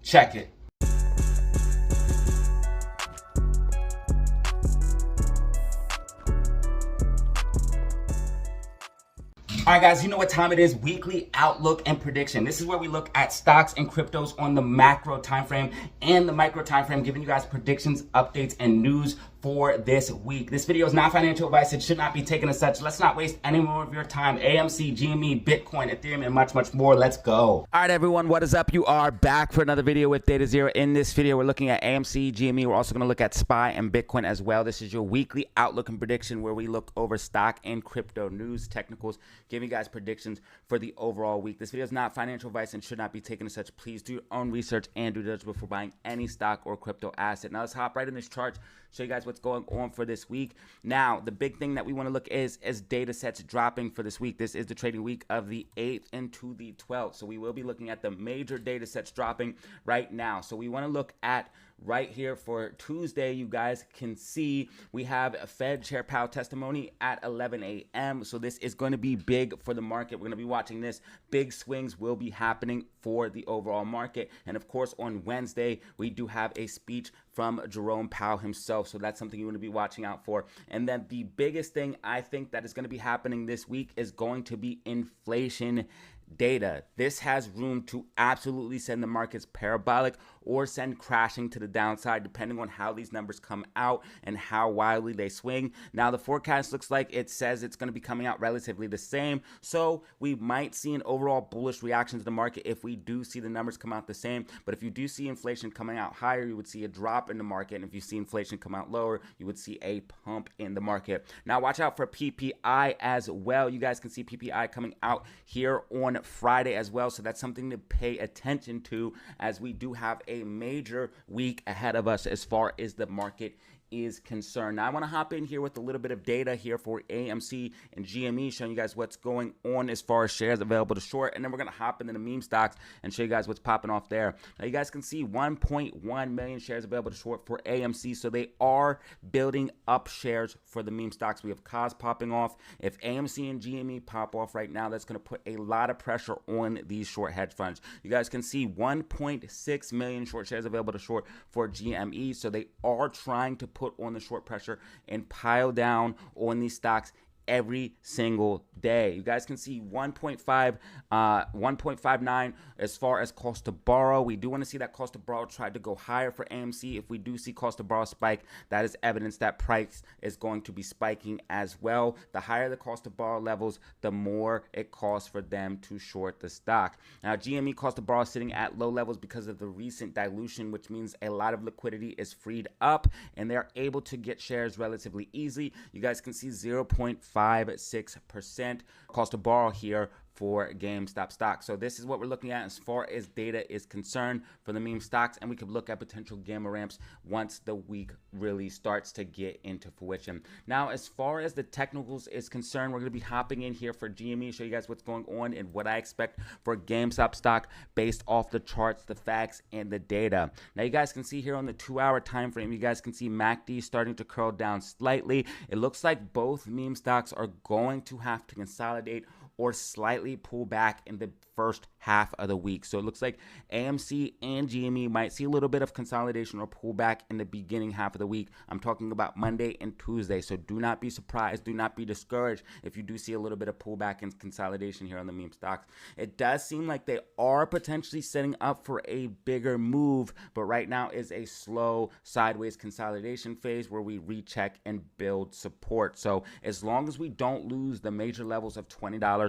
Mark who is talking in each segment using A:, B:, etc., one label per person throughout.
A: Check it. All right, guys, you know what time it is. Weekly outlook and prediction. This is where we look at stocks and cryptos on the macro time frame and the micro time frame, giving you guys predictions, updates, and news for this week. This video is not financial advice. It should not be taken as such. Let's not waste any more of your time. AMC, GME, Bitcoin, Ethereum, and much, much more. Let's go.
B: All right, everyone, what is up? You are back for another video with DataZero. In this video, we're looking at AMC, GME. We're also going to look at SPY and Bitcoin as well. This is your weekly outlook and prediction where we look over stock and crypto news, technicals, giving you guys predictions for the overall week. This video is not financial advice and should not be taken as such. Please do your own research and due diligence before buying any stock or crypto asset. Now, let's hop right in this chart, show you guys what's going on for this week. Now, the big thing that we want to look is data sets dropping for this week. This is the trading week of the 8th into the 12th. So we will be looking at the major data sets dropping right now. So we want to look at right here for Tuesday. You guys can see we have a Fed Chair Powell testimony at 11 a.m. So this is going to be big for the market. We're going to be watching this. Big swings will be happening for the overall market. And of course, on Wednesday, we do have a speech from Jerome Powell himself. So that's something you want to be watching out for. And then the biggest thing I think that is going to be happening this week is going to be inflation data. This has room to absolutely send the markets parabolic or send crashing to the downside, depending on how these numbers come out and how wildly they swing. Now, the forecast looks like it says it's going to be coming out relatively the same. So we might see an overall bullish reaction to the market if we do see the numbers come out the same. But if you do see inflation coming out higher, you would see a drop in the market. And if you see inflation come out lower, you would see a pump in the market. Now, watch out for PPI as well. You guys can see PPI coming out here on Friday as well. So that's something to pay attention to as we do have a major week ahead of us as far as the market is concerned. Now, I want to hop in here with a little bit of data here for AMC and GME, showing you guys what's going on as far as shares available to short, and then we're going to hop into the meme stocks and show you guys what's popping off there. Now, you guys can see 1.1 million shares available to short for AMC, so they are building up shares for the meme stocks. We have COS popping off. If AMC and GME pop off right now, that's going to put a lot of pressure on these short hedge funds. You guys can see 1.6 million short shares available to short for GME, so they are trying to put on the short pressure and pile down on these stocks every single day. You guys can see 1.59 as far as cost to borrow. We do want to see that cost to borrow try to go higher for AMC. If we do see cost to borrow spike, that is evidence that price is going to be spiking as well. The higher the cost to borrow levels, the more it costs for them to short the stock. Now, GME cost to borrow is sitting at low levels because of the recent dilution, which means a lot of liquidity is freed up and they're able to get shares relatively easily. You guys can see 0.56% cost to borrow here for GameStop stock. So this is what we're looking at as far as data is concerned for the meme stocks, and we could look at potential gamma ramps once the week really starts to get into fruition. Now, as far as the technicals is concerned, we're going to be hopping in here for GME, show you guys what's going on and what I expect for GameStop stock based off the charts, the facts, and the data. Now, you guys can see here on the 2-hour time frame, you guys can see MACD starting to curl down slightly. It looks like both meme stocks are going to have to consolidate or slightly pull back in the first half of the week. So it looks like AMC and GME might see a little bit of consolidation or pullback in the beginning half of the week. I'm talking about Monday and Tuesday. So do not be surprised. Do not be discouraged if you do see a little bit of pullback and consolidation here on the meme stocks. It does seem like they are potentially setting up for a bigger move, but right now is a slow sideways consolidation phase where we recheck and build support. So as long as we don't lose the major levels of $20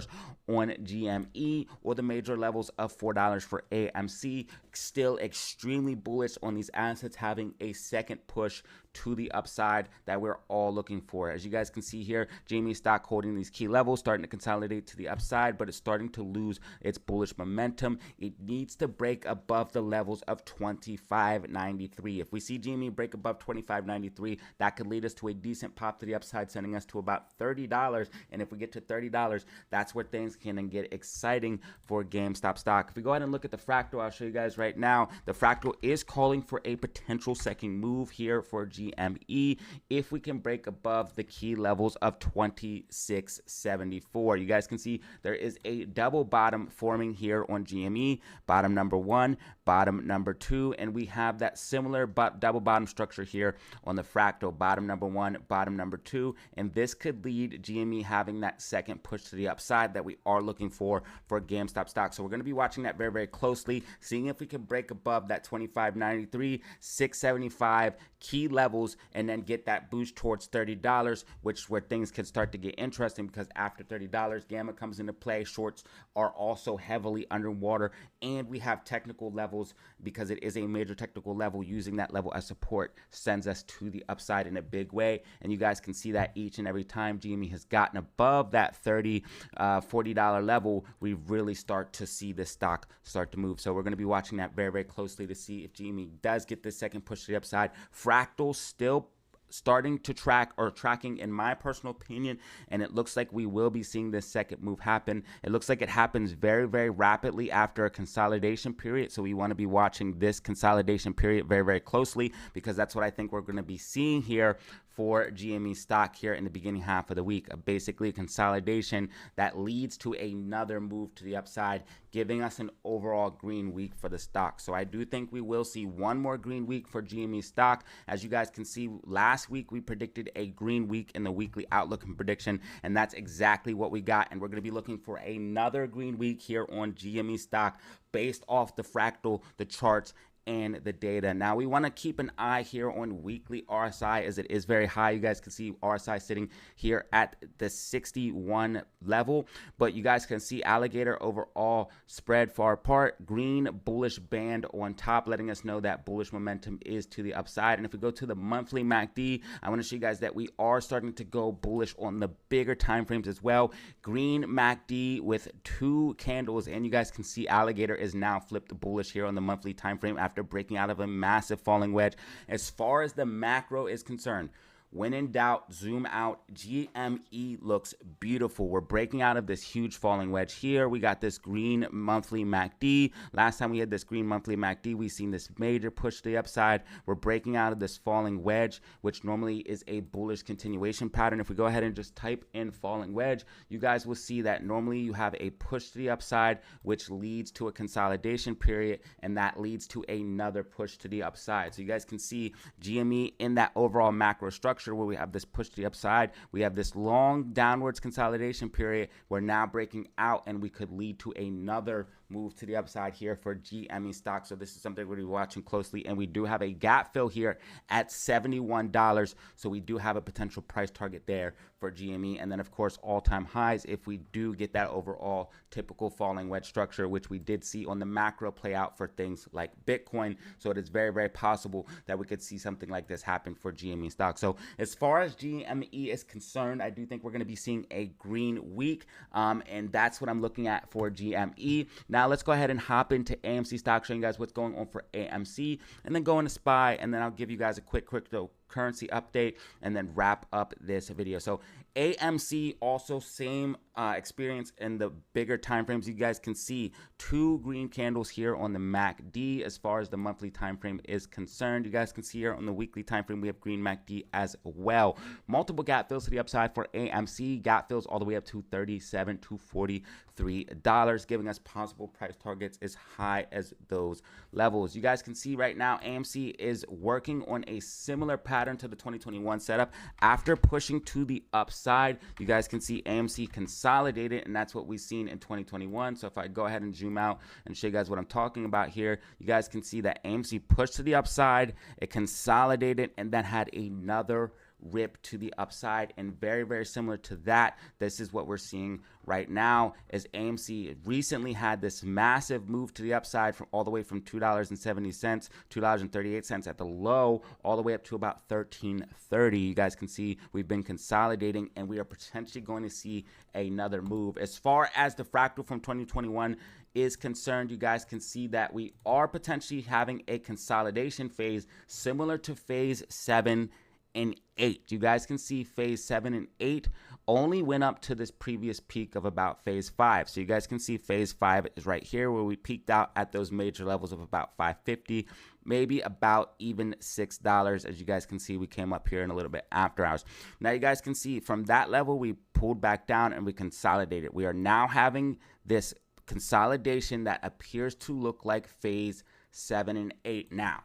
B: on GME or the major levels of $4 for AMC, still extremely bullish on these assets having a second push to the upside that we're all looking for. As you guys can see here, GME stock holding these key levels, starting to consolidate to the upside, but it's starting to lose its bullish momentum. It needs to break above the levels of $25.93. If we see GME break above $25.93, that could lead us to a decent pop to the upside, sending us to about $30. And if we get to $30, that's where things can get exciting for GameStop stock. If we go ahead and look at the fractal, I'll show you guys right now. The fractal is calling for a potential second move here for GME if we can break above the key levels of 2674. You guys can see there is a double bottom forming here on GME, bottom number 1, bottom number 2, and we have that similar double bottom structure here on the fractal, bottom number 1, bottom number 2, and this could lead GME having that second push to the upside that we are looking for GameStop stock. So we're going to be watching that very, very closely, seeing if we can break above that 25.93, 675 key levels, and then get that boost towards $30, which where things can start to get interesting, because after $30, gamma comes into play. Shorts are also heavily underwater, and we have technical levels because it is a major technical level. Using that level as support sends us to the upside in a big way, and you guys can see that each and every time GME has gotten above that $30, $40 level, we really start to see this stock start to move. So we're going to be watching that very, very closely to see if GME does get this second push to the upside. Fractal still starting to track, or tracking in my personal opinion, and it looks like we will be seeing this second move happen. It looks like it happens very, very rapidly after a consolidation period, so we want to be watching this consolidation period very, very closely, because that's what I think we're going to be seeing here for GME stock here in the beginning half of the week. Basically a consolidation that leads to another move to the upside, giving us an overall green week for the stock. So I do think we will see one more green week for GME stock. As you guys can see, last week we predicted a green week in the weekly outlook and prediction, and that's exactly what we got. And we're going to be looking for another green week here on GME stock based off the fractal, the charts, and the data. Now we want to keep an eye here on weekly RSI, as it is very high. You guys can see RSI sitting here at the 61 level, but you guys can see alligator overall spread far apart, green bullish band on top, letting us know that bullish momentum is to the upside. And if we go to the monthly MACD, I want to show you guys that we are starting to go bullish on the bigger time frames as well. Green MACD with 2 candles, and you guys can see alligator is now flipped bullish here on the monthly time frame after breaking out of a massive falling wedge. As far as the macro is concerned, when in doubt, zoom out. GME looks beautiful. We're breaking out of this huge falling wedge here. We got this green monthly MACD. Last time we had this green monthly MACD, we seen this major push to the upside. We're breaking out of this falling wedge, which normally is a bullish continuation pattern. If we go ahead and just type in falling wedge, you guys will see that normally you have a push to the upside, which leads to a consolidation period, and that leads to another push to the upside. So you guys can see GME in that overall macro structure, where we have this push to the upside, we have this long downwards consolidation period. We're now breaking out, and we could lead to another move to the upside here for GME stock. So this is something we're going to be watching closely, and we do have a gap fill here at $71, so we do have a potential price target there for GME. And then of course all-time highs if we do get that overall typical falling wedge structure, which we did see on the macro play out for things like Bitcoin. So it is very, very possible that we could see something like this happen for GME stock. So as far as GME is concerned, I do think we're going to be seeing a green week, and that's what I'm looking at for GME. Now let's go ahead and hop into AMC stock, showing you guys what's going on for AMC, and then go into SPY, and then I'll give you guys a quick cryptocurrency update, and then wrap up this video. So AMC also same experience in the bigger time frames. You guys can see 2 green candles here on the MACD as far as the monthly time frame is concerned. You guys can see here on the weekly time frame we have green MACD as well. Multiple gap fills to the upside for AMC. Gap fills all the way up to $37 to $43, giving us possible price targets as high as those levels. You guys can see right now AMC is working on a similar pattern to the 2021 setup. After pushing to the upside, you guys can see AMC consolidated, and that's what we've seen in 2021. So if I go ahead and zoom out and show you guys what I'm talking about here, you guys can see that AMC pushed to the upside, it consolidated, and then had another rip to the upside. And very, very similar to that, this is what we're seeing right now, as AMC recently had this massive move to the upside from all the way from $2.70, $2.38 at the low, all the way up to about $13.30. You guys can see we've been consolidating, and we are potentially going to see another move. As far as the fractal from 2021 is concerned, you guys can see that we are potentially having a consolidation phase similar to phase 7 and 8. You guys can see phase 7 and 8 only went up to this previous peak of about phase 5. So you guys can see phase 5 is right here where we peaked out at those major levels of about 550, maybe about even $6. As you guys can see, we came up here in a little bit after hours. Now you guys can see from that level, we pulled back down and we consolidated. We are now having this consolidation that appears to look like phase 7 and 8 now.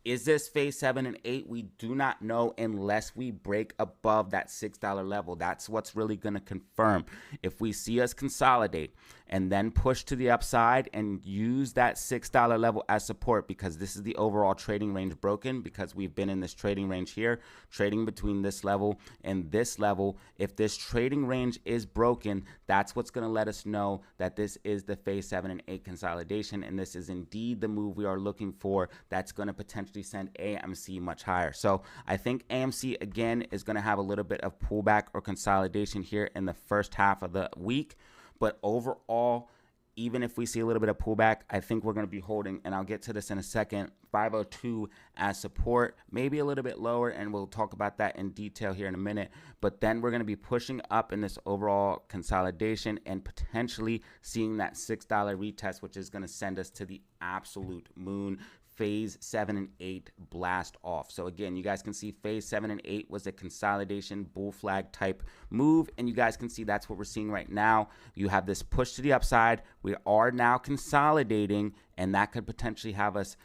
B: Is this phase 7 and 8? We do not know unless we break above that $6 level. That's what's really going to confirm. If we see us consolidate and then push to the upside and use that $6 level as support, because this is the overall trading range broken, because we've been in this trading range here, trading between this level and this level. If this trading range is broken, that's what's going to let us know that this is the phase 7 and 8 consolidation, and this is indeed the move we are looking for that's going to potentially send AMC much higher. So I think AMC again is going to have a little bit of pullback or consolidation here in the first half of the week, but overall, even if we see a little bit of pullback, I think we're going to be holding, and I'll get to this in a second, 502 as support, maybe a little bit lower, and we'll talk about that in detail here in a minute. But then we're going to be pushing up in this overall consolidation and potentially seeing that $6 retest, which is going to send us to the absolute moon. Phase 7 and 8 blast off. So again, you guys can see phase 7 and 8 was a consolidation bull flag type move, and you guys can see that's what we're seeing right now. You have this push to the upside. We are now consolidating, and that could potentially have us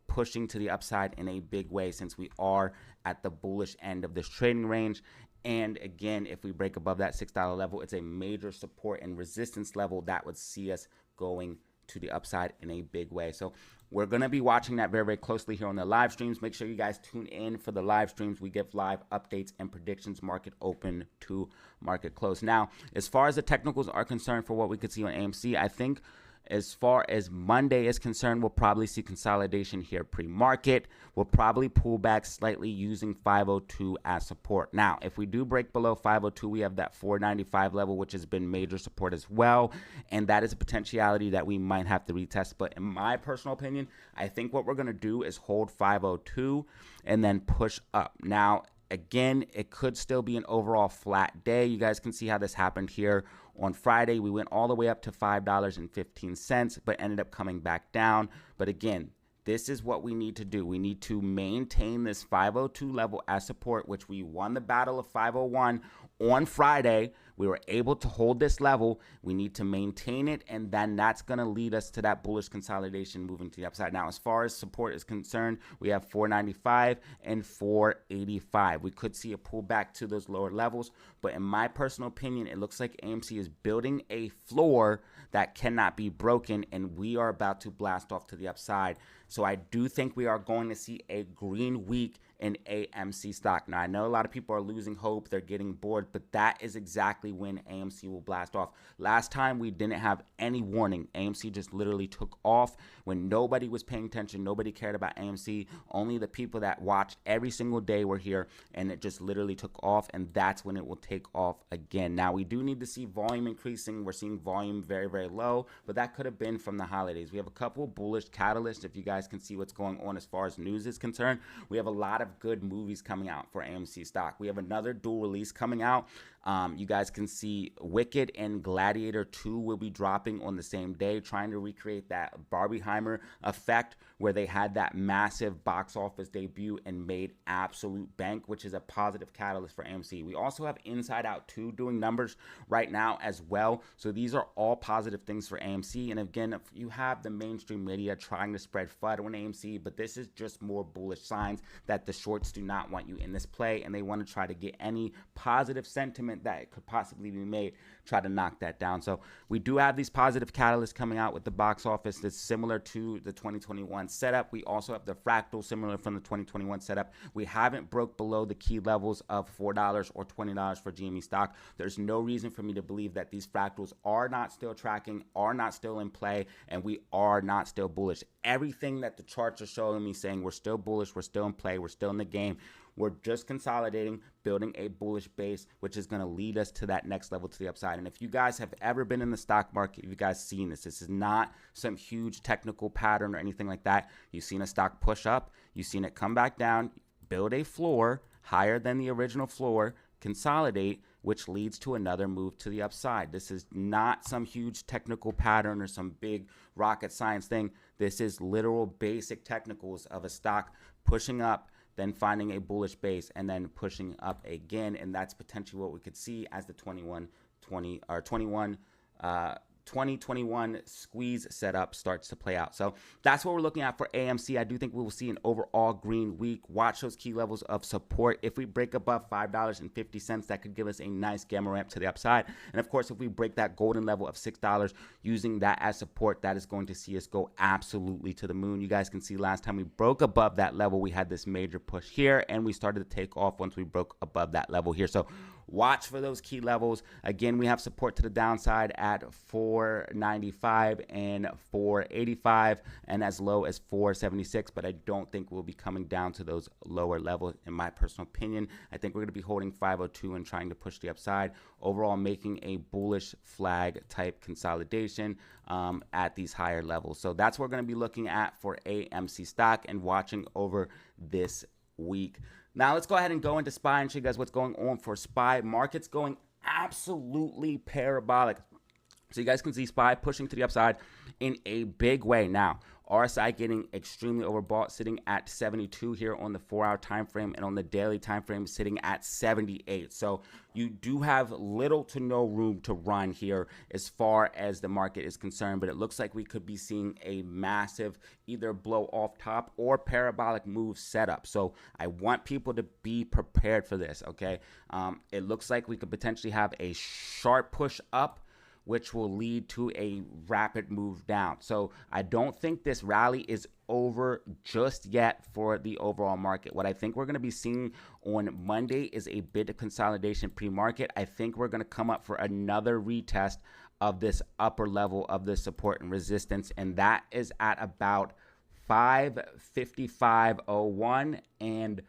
B: pushing to the upside in a big way, since we are at the bullish end of this trading range. And again, if we break above that $6 level, it's a major support and resistance level that would see us going to the upside in a big way. So we're going to be watching that very, very closely here on the live streams. Make sure you guys tune in for the live streams. We give live updates and predictions, market open to market close. Now, as far as the technicals are concerned for what we could see on AMC, I think as far as Monday is concerned, we'll probably see consolidation here pre-market. We'll probably pull back slightly using 502 as support. Now, if we do break below 502, we have that 495 level, which has been major support as well. And that is a potentiality that we might have to retest. But in my personal opinion, I think what we're going to do is hold 502 and then push up. Now, again, it could still be an overall flat day. You guys can see how this happened here on Friday. We went all the way up to $5.15, but ended up coming back down. But again, this is what we need to do. We need to maintain this 502 level as support, which we won the battle of 501 on Friday. We were able to hold this level. We need to maintain it, and then that's going to lead us to that bullish consolidation moving to the upside. Now, as far as support is concerned, we have 495 and 485. We could see a pullback to those lower levels, but in my personal opinion, it looks like AMC is building a floor that cannot be broken, and we are about to blast off to the upside. So I do think we are going to see a green week in AMC stock. Now, I know a lot of people are losing hope. They're getting bored, but that is exactly when AMC will blast off. Last time, we didn't have any warning. AMC just literally took off when nobody was paying attention. Nobody cared about AMC. Only the people that watched every single day were here, and it just literally took off, and that's when it will take off again. Now, we do need to see volume increasing. We're seeing volume very, very low, but that could have been from the holidays. We have a couple bullish catalysts, if you guys can see what's going on as far as news is concerned. We have a lot of good movies coming out for AMC stock. We have another dual release coming out. You guys can see Wicked and Gladiator 2 will be dropping on the same day, trying to recreate that Barbieheimer effect where they had that massive box office debut and made absolute bank, which is a positive catalyst for AMC. We also have Inside Out 2 doing numbers right now as well. So these are all positive things for AMC. And again, if you have the mainstream media trying to spread FUD on AMC, but this is just more bullish signs that the shorts do not want you in this play, and they want to try to get any positive sentiment that could possibly be made, try to knock that down. So we do have these positive catalysts coming out with the box office that's similar to the 2021 setup. We also have the fractal similar from the 2021 setup. We haven't broke below the key levels of $4 or $20 for GME stock. There's no reason for me to believe that these fractals are not still tracking, are not still in play, and we are not still bullish. Everything that the charts are showing me saying we're still bullish, we're still in play, we're still in the game. We're just consolidating, building a bullish base, which is going to lead us to that next level to the upside. And if you guys have ever been in the stock market, you guys seen this. This is not some huge technical pattern or anything like that. You've seen a stock push up, you've seen it come back down, build a floor higher than the original floor, consolidate, which leads to another move to the upside. This is not some huge technical pattern or some big rocket science thing. This is literal basic technicals of a stock pushing up, then finding a bullish base, and then pushing up again. And that's potentially what we could see as the 2021 squeeze setup starts to play out. So that's what we're looking at for AMC. I do think we will see an overall green week. Watch those key levels of support. If we break above $5.50, that could give us a nice gamma ramp to the upside. And of course, if we break that golden level of $6, using that as support, that is going to see us go absolutely to the moon. You guys can see last time we broke above that level, we had this major push here, and we started to take off once we broke above that level here. So watch for those key levels. Again, we have support to the downside at 495 and 485 and as low as 476, but I don't think we'll be coming down to those lower levels in my personal opinion. I think we're going to be holding 502 and trying to push the upside, overall making a bullish flag type consolidation at these higher levels. So that's what we're going to be looking at for AMC stock and watching over this week. Now let's go ahead and go into SPY and show you guys what's going on for SPY. Market's going absolutely parabolic. So you guys can see SPY pushing to the upside in a big way. Now, RSI getting extremely overbought, sitting at 72 here on the 4-hour time frame, and on the daily time frame sitting at 78. So you do have little to no room to run here as far as the market is concerned, but it looks like we could be seeing a massive either blow off top or parabolic move setup. So I want people to be prepared for this, okay? It looks like we could potentially have a sharp push up, which will lead to a rapid move down. So I don't think this rally is over just yet for the overall market. What I think we're going to be seeing on Monday is a bit of consolidation pre-market. I think we're going to come up for another retest of this upper level of the support and resistance, and that is at about 555.01 and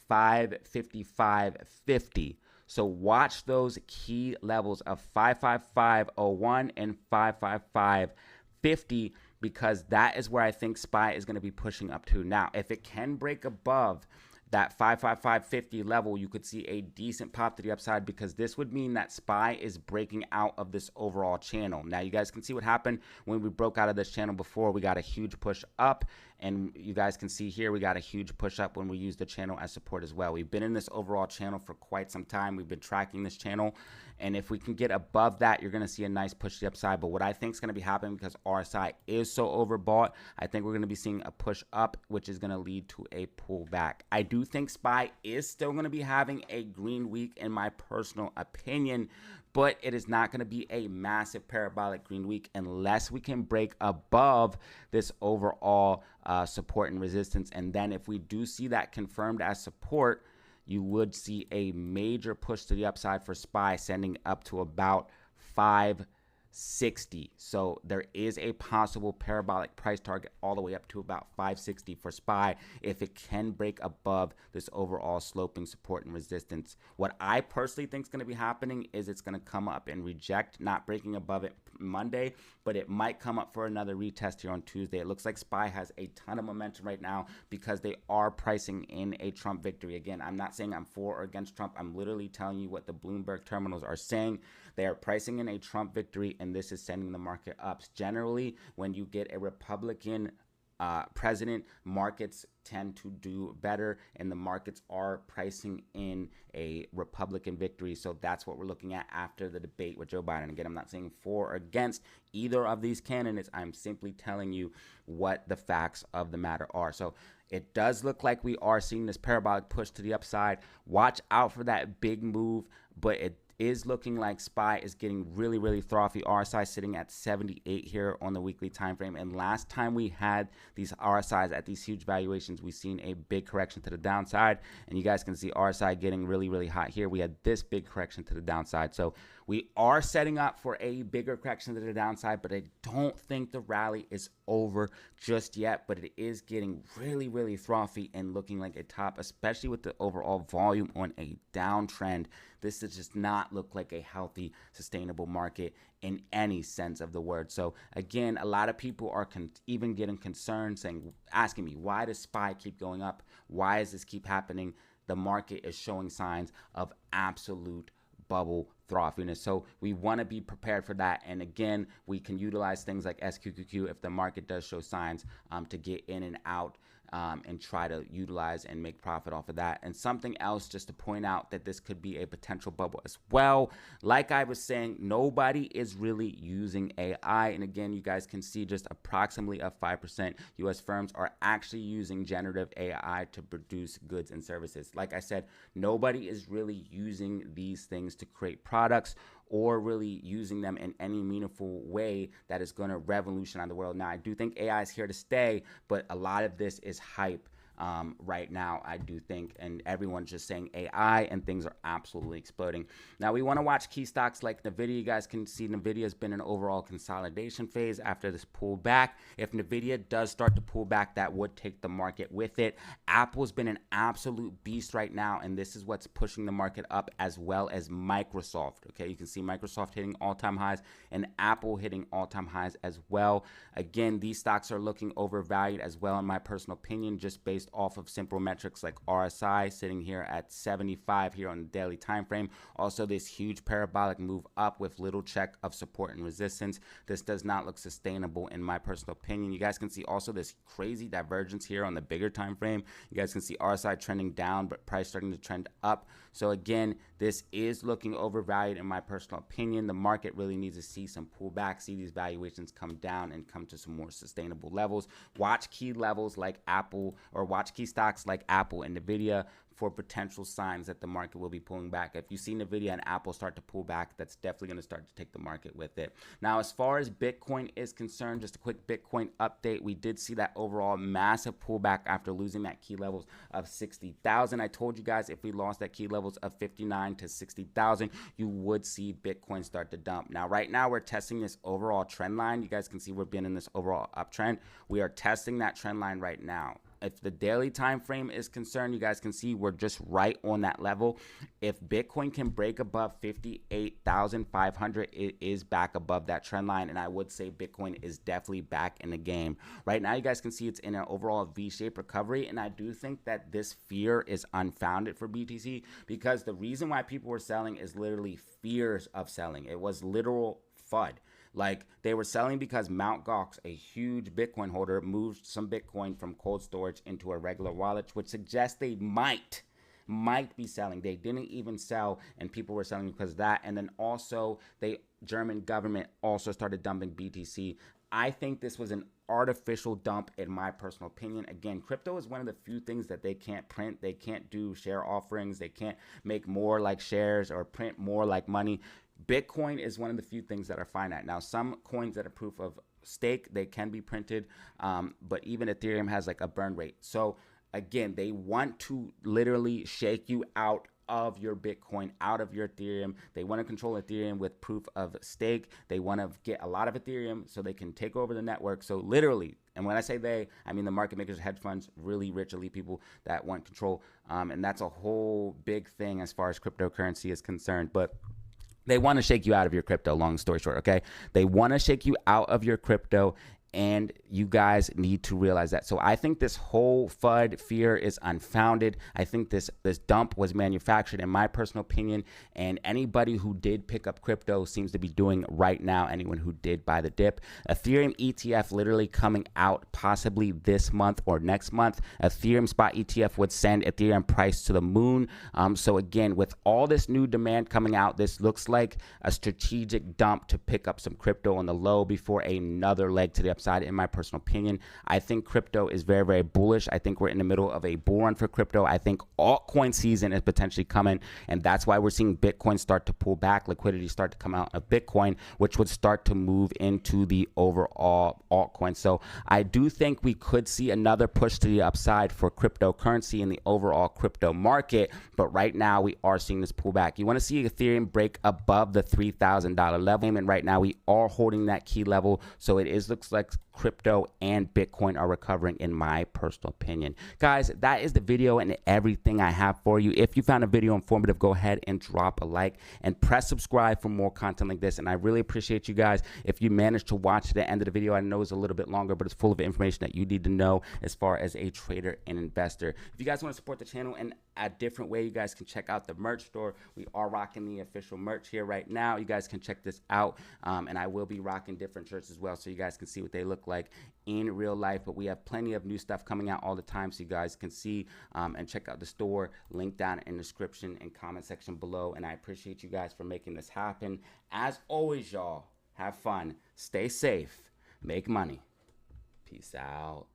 B: 555.50. So watch those key levels of 555.01 and 555.50 because that is where I think SPY is going to be pushing up to. Now, if it can break above that 555.50 level, you could see a decent pop to the upside because this would mean that SPY is breaking out of this overall channel. Now, you guys can see what happened when we broke out of this channel before. We got a huge push up, and you guys can see here we got a huge push up when we used the channel as support as well. We've been in this overall channel for quite some time. We've been tracking this channel, and if we can get above that, you're going to see a nice push to the upside. But what I think is going to be happening because RSI is so overbought, I think we're going to be seeing a push up, which is going to lead to a pullback. I do think SPY is still going to be having a green week in my personal opinion, but it is not going to be a massive parabolic green week unless we can break above this overall support and resistance. And then if we do see that confirmed as support, you would see a major push to the upside for SPY, sending up to about 560. So there is a possible parabolic price target all the way up to about 560 for SPY if it can break above this overall sloping support and resistance. What I personally think is going to be happening is it's going to come up and reject, not breaking above it Monday, but it might come up for another retest here on Tuesday. It looks like SPY has a ton of momentum right now because they are pricing in a Trump victory. Again, I'm not saying I'm for or against Trump. I'm literally telling you what the Bloomberg terminals are saying. They are pricing in a Trump victory, and this is sending the market up. Generally, when you get a Republican president, markets tend to do better, and the markets are pricing in a Republican victory. So that's what we're looking at after the debate with Joe Biden. Again, I'm not saying for or against either of these candidates. I'm simply telling you what the facts of the matter are. So it does look like we are seeing this parabolic push to the upside. Watch out for that big move, but it is looking like SPY is getting really, really frothy. RSI sitting at 78 here on the weekly time frame. And last time we had these RSIs at these huge valuations, we've seen a big correction to the downside. And you guys can see RSI getting really, really hot here. We had this big correction to the downside. So we are setting up for a bigger correction to the downside, but I don't think the rally is over just yet. But it is getting really, really frothy and looking like a top, especially with the overall volume on a downtrend. This does just not look like a healthy, sustainable market in any sense of the word. So again, a lot of people are even getting concerned, asking me, why does SPY keep going up? Why does this keep happening? The market is showing signs of absolute bubble frothiness. So we want to be prepared for that. And again, we can utilize things like SQQQ if the market does show signs to get in and out and try to utilize and make profit off of that. And something else just to point out that this could be a potential bubble as well. Like I was saying, nobody is really using AI. And again, you guys can see just approximately a 5% US firms are actually using generative AI to produce goods and services. Like I said, nobody is really using these things to create products or really using them in any meaningful way that is going to revolutionize the world. Now, I do think AI is here to stay, but a lot of this is hype right now, I do think, and everyone's just saying AI and things are absolutely exploding. Now, we want to watch key stocks like NVIDIA. You guys can see NVIDIA has been in an overall consolidation phase after this pullback. If NVIDIA does start to pull back, that would take the market with it. Apple's been an absolute beast right now, and this is what's pushing the market up, as well as Microsoft. Okay, you can see Microsoft hitting all-time highs and Apple hitting all-time highs as well. Again, these stocks are looking overvalued as well, in my personal opinion, just based off of simple metrics like RSI sitting here at 75 here on the daily time frame. Also, this huge parabolic move up with little check of support and resistance. This does not look sustainable in my personal opinion. You guys can see also this crazy divergence here on the bigger time frame. You guys can see RSI trending down, but price starting to trend up. So again, this is looking overvalued in my personal opinion. The market really needs to see some pullback, see these valuations come down and come to some more sustainable levels. Watch key levels like Apple, or watch key stocks like Apple and NVIDIA for potential signs that the market will be pulling back. If you see NVIDIA and Apple start to pull back, that's definitely going to start to take the market with it. Now, as far as Bitcoin is concerned, just a quick Bitcoin update. We did see that overall massive pullback after losing that key levels of 60,000. I told you guys if we lost that key levels of 59 to 60,000, you would see Bitcoin start to dump. Now, right now, we're testing this overall trend line. You guys can see we're being in this overall uptrend. We are testing that trend line right now. If the daily time frame is concerned, you guys can see we're just right on that level. If Bitcoin can break above 58,500, it is back above that trend line, and I would say Bitcoin is definitely back in the game. Right now, you guys can see it's in an overall V-shaped recovery, and I do think that this fear is unfounded for BTC, because the reason why people were selling is literally fears of selling. It was literal FUD. Like, they were selling because Mt. Gox, a huge Bitcoin holder, moved some Bitcoin from cold storage into a regular wallet, which suggests they might be selling. They didn't even sell, and people were selling because of that. And then also, German government also started dumping BTC. I think this was an artificial dump, in my personal opinion. Again, crypto is one of the few things that they can't print. They can't do share offerings. They can't make more like shares or print more like money. Bitcoin is one of the few things that are finite. Now, some coins that are proof of stake, they can be printed, but even Ethereum has like a burn rate. So again, they want to literally shake you out of your Bitcoin, out of your Ethereum. They want to control Ethereum with proof of stake. They want to get a lot of Ethereum so they can take over the network. So literally, and when I say they, I mean the market makers, hedge funds, really rich elite people that want control. And that's a whole big thing as far as cryptocurrency is concerned. But they want to shake you out of your crypto, long story short, okay? They want to shake you out of your crypto, and you guys need to realize that. So I think this whole FUD fear is unfounded. I think this dump was manufactured, in my personal opinion, and anybody who did pick up crypto seems to be doing right now, anyone who did buy the dip. Ethereum ETF literally coming out possibly this month or next month. Ethereum spot ETF would send Ethereum price to the moon. So again, with all this new demand coming out, this looks like a strategic dump to pick up some crypto on the low before another leg to the upside. In my personal opinion, I think crypto is very, very bullish. I think we're in the middle of a bull run for crypto. I think altcoin season is potentially coming, and that's why we're seeing Bitcoin start to pull back, liquidity start to come out of Bitcoin, which would start to move into the overall altcoin. So I do think we could see another push to the upside for cryptocurrency in the overall crypto market, but right now we are seeing this pullback. You want to see Ethereum break above the $3,000 level, and right now we are holding that key level. So it looks like crypto and Bitcoin are recovering, in my personal opinion. Guys, that is the video and everything I have for you. If you found a video informative, go ahead and drop a like and press subscribe for more content like this. And I really appreciate you guys. If you managed to watch to the end of the video, I know it's a little bit longer, but it's full of information that you need to know as far as a trader and investor. If you guys want to support the channel in a different way, you guys can check out the merch store. We are rocking the official merch here right now. You guys can check this out, and I will be rocking different shirts as well, so you guys can see what they look like in real life. But we have plenty of new stuff coming out all the time, so you guys can see and check out the store. Link down in the description and comment section below. And I appreciate you guys for making this happen. As always, y'all, have fun, stay safe, make money. Peace out.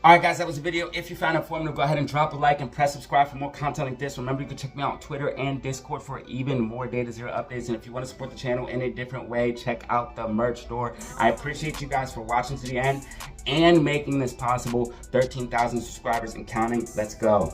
A: All right, guys, that was the video. If you found it informative, go ahead and drop a like and press subscribe for more content like this. Remember, you can check me out on Twitter and Discord for even more DataZero updates. And if you want to support the channel in a different way, check out the merch store. I appreciate you guys for watching to the end and making this possible. 13,000 subscribers and counting. Let's go.